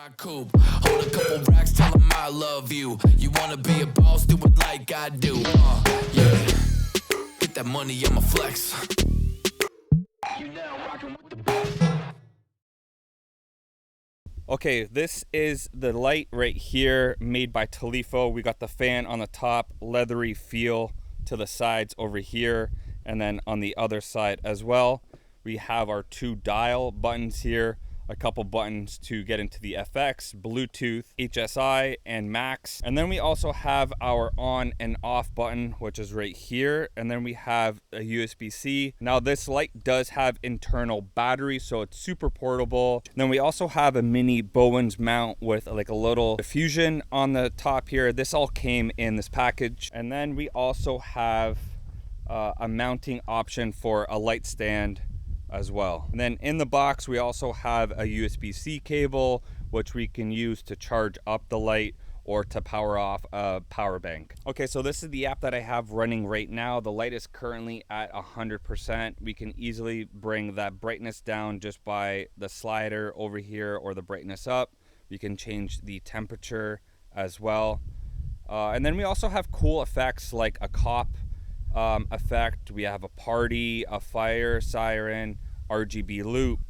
my coupe. Hold a couple racks, tell them I love you. You wanna be a boss, do it like I do. Yeah. Get that money, I'ma flex. You now rockin' with the best. Okay, this is the light right here made by Talifo. We got the fan on the top, leathery feel to the sides over here, and then on the other side as well. We have our 2 dial buttons here, a couple buttons to get into the FX, Bluetooth, HSI, and Max. And then we also have our on and off button, which is right here. And then we have a USB-C. Now this light does have internal battery, so it's super portable. And then we also have a mini Bowens mount with like a little diffusion on the top here. This all came in this package. And then we also have a mounting option for a light stand as well. And then in the box we also have a USB-C cable, which we can use to charge up the light or to power off a power bank. Okay, so this is the app that I have running right now. The light is currently at 100%. We can easily bring that brightness down just by the slider over here or the brightness up. We can change the temperature as well. And then we also have cool effects like a cop effect. We have a party, a fire siren, RGB loop.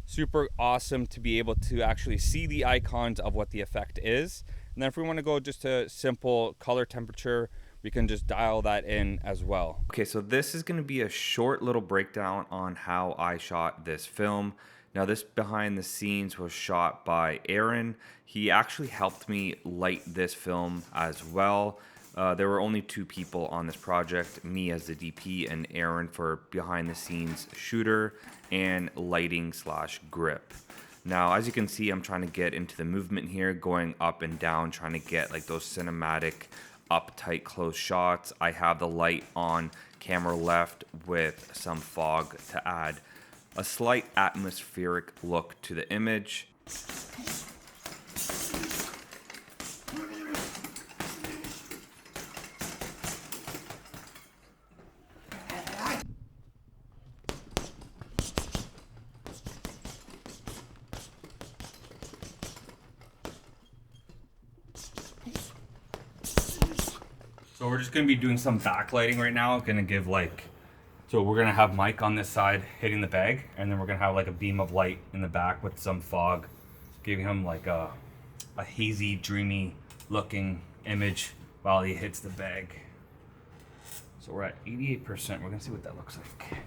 Super awesome to be able to actually see the icons of what the effect is. And then if we want to go just to simple color temperature, we can just dial that in as well. Okay, so this is going to be a short little breakdown on how I shot this film. Now this behind the scenes was shot by Aaron. He actually helped me light this film as well. There were only 2 people on this project, me as the DP and Aaron for behind the scenes shooter and lighting / grip. Now, as you can see, I'm trying to get into the movement here, going up and down, trying to get like those cinematic up tight close shots. I have the light on camera left with some fog to add a slight atmospheric look to the image. So we're just gonna be doing some backlighting right now. Gonna give so we're gonna have Mike on this side hitting the bag, and then we're gonna have like a beam of light in the back with some fog, giving him like a hazy, dreamy looking image while he hits the bag. So we're at 88%. We're gonna see what that looks like.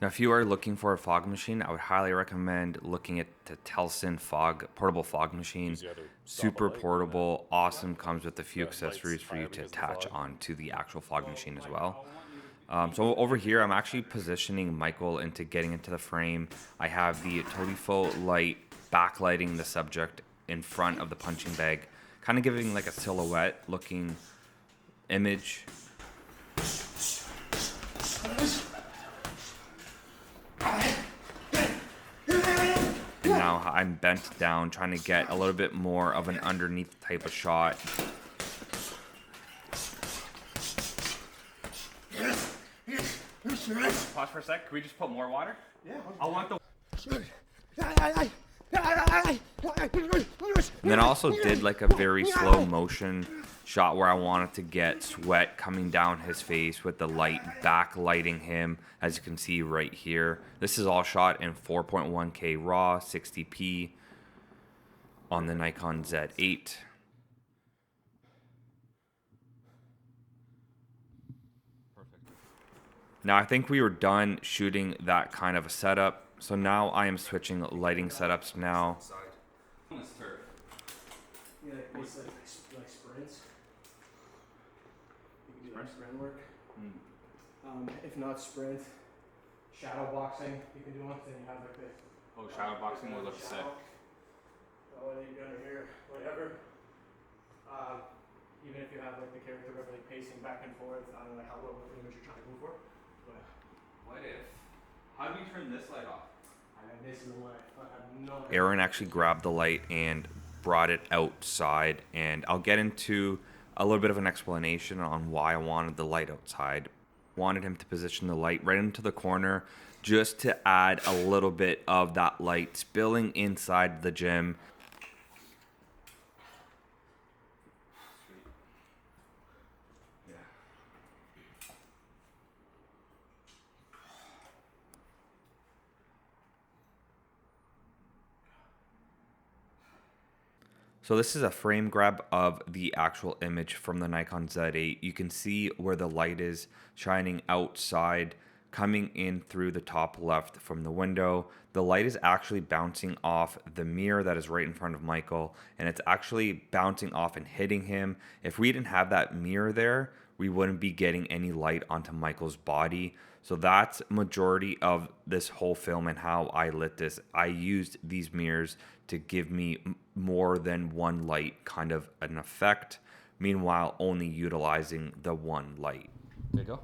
Now, if you are looking for a fog machine, I would highly recommend looking at the Telson portable fog machine. Super portable, awesome, comes with a few accessories for you to attach onto the actual fog machine as well. So over here, I'm actually positioning Michael into getting into the frame. I have the Talifo light backlighting the subject in front of the punching bag, kind of giving like a silhouette looking image. Now I'm bent down, trying to get a little bit more of an underneath type of shot. Pause for a sec. Can we just put more water? Yeah. I want the. And then I also did like a very slow motion shot where I wanted to get sweat coming down his face with the light backlighting him, as you can see right here. This is all shot in 4.1K RAW, 60p on the Nikon Z8. Perfect. Now I think we were done shooting that kind of a setup, so now I am switching lighting setups now. Yeah, like sprints. You can do like sprint work. If not sprint, shadow boxing, you can do one. Then you have like this. Oh, shadow boxing will look sick. Oh, and then you go under here, whatever. Even if you have like the character really pacing back and forth, I don't know how well the image you're trying to go for. But what if? How do you turn this light off? I have this in the way. I have no. Aaron actually grabbed the light and brought it outside, and I'll get into a little bit of an explanation on why I wanted the light outside. wanted him to position the light right into the corner just to add a little bit of that light spilling inside the gym. So this is a frame grab of the actual image from the Nikon Z8. You can see where the light is shining outside, coming in through the top left from the window. The light is actually bouncing off the mirror that is right in front of Michael, and it's actually bouncing off and hitting him. If we didn't have that mirror there, we wouldn't be getting any light onto Michael's body. So that's majority of this whole film and how I lit this. I used these mirrors to give me more than one light kind of an effect, meanwhile only utilizing the one light. There you go.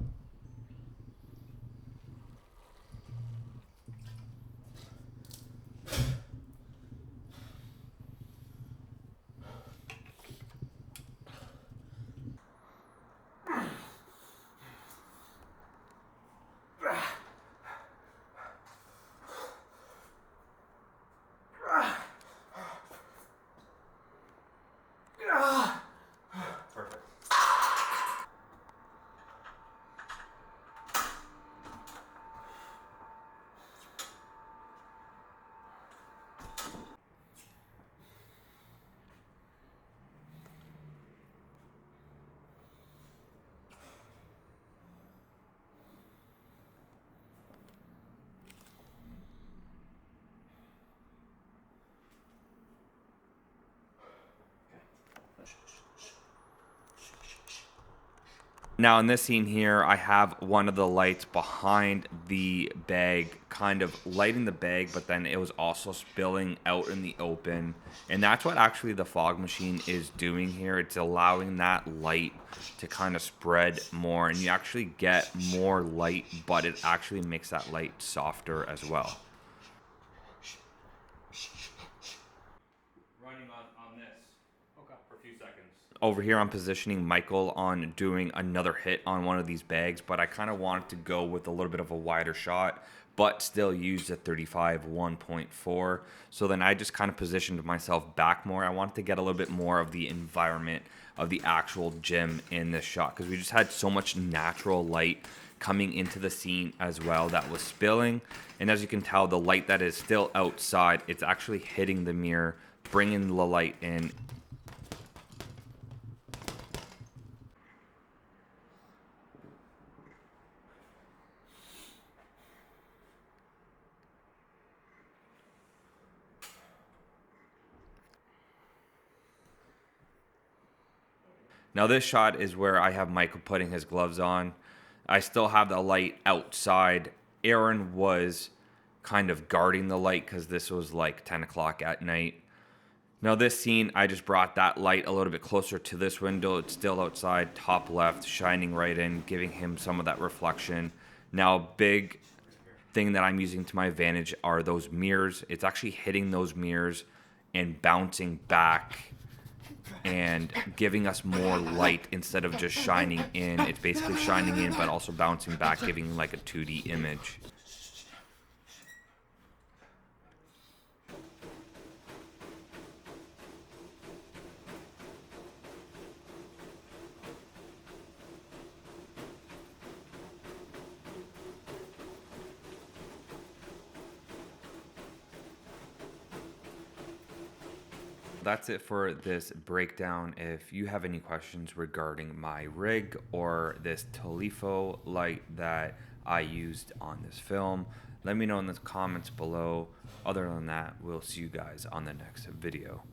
Now in this scene here, I have one of the lights behind the bag, kind of lighting the bag, but then it was also spilling out in the open. And that's what actually the fog machine is doing here. It's allowing that light to kind of spread more, and you actually get more light, but it actually makes that light softer as well. Running on this. Okay. For a few seconds. Over here, I'm positioning Michael on doing another hit on one of these bags, but I kind of wanted to go with a little bit of a wider shot, but still use the 35 1.4. So then I just kind of positioned myself back more. I wanted to get a little bit more of the environment of the actual gym in this shot, because we just had so much natural light coming into the scene as well that was spilling. And as you can tell, the light that is still outside, it's actually hitting the mirror, bringing the light in. Now this shot is where I have Michael putting his gloves on. I still have the light outside. Aaron was kind of guarding the light because this was like 10 o'clock at night. Now this scene, I just brought that light a little bit closer to this window. It's still outside, top left, shining right in, giving him some of that reflection. Now, big thing that I'm using to my advantage are those mirrors. It's actually hitting those mirrors and bouncing back and giving us more light instead of just shining in. It's basically shining in but also bouncing back, giving like a 2D image. That's it for this breakdown. If you have any questions regarding my rig or this Telefo light that I used on this film, let me know in the comments below. Other than that, we'll see you guys on the next video.